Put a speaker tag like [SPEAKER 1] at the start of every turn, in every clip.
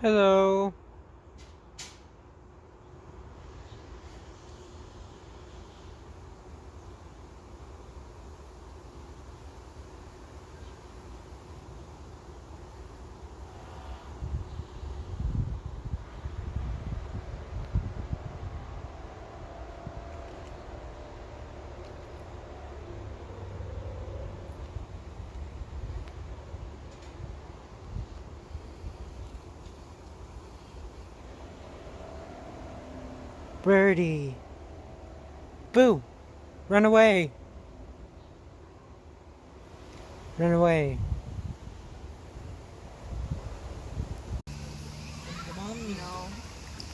[SPEAKER 1] Hello. Birdie. Boo! Run away! Run away.
[SPEAKER 2] No.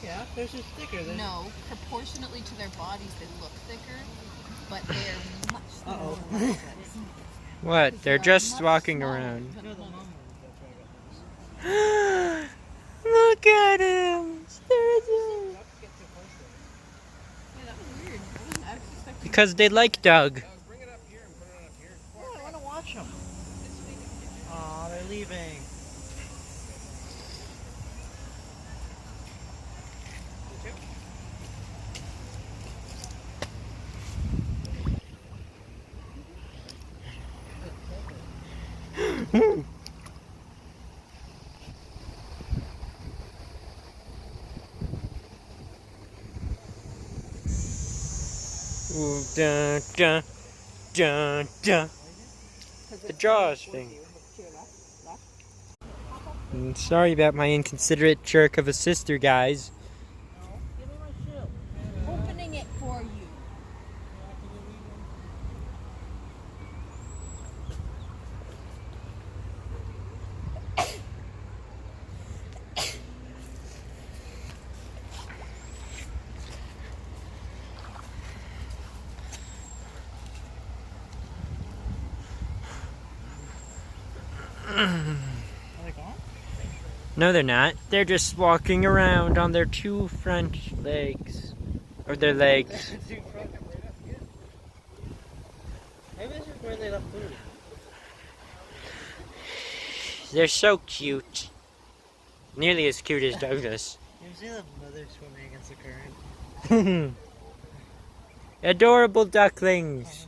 [SPEAKER 3] Yeah, there's a sticker.
[SPEAKER 2] No. Proportionately to their bodies, they look thicker, but they are much smaller.
[SPEAKER 3] Uh-oh.
[SPEAKER 1] What? They're just walking around. Look at him! Because they like Doug.
[SPEAKER 3] Bring it up here and put it up here. Oh, I want to watch them. Aw, they're leaving.
[SPEAKER 1] Ooh, dun, dun, dun, dun. The jaws thing. Sorry about my inconsiderate jerk of a sister, guys.
[SPEAKER 3] Give me my shoe.
[SPEAKER 2] Opening it for you.
[SPEAKER 3] Are they gone?
[SPEAKER 1] No, they're not. They're just walking around on their two front legs. Or their legs.
[SPEAKER 3] Maybe this is where they left food.
[SPEAKER 1] They're so cute. Nearly as cute as Douglas.
[SPEAKER 3] You see the mother swimming against the current?
[SPEAKER 1] Adorable ducklings.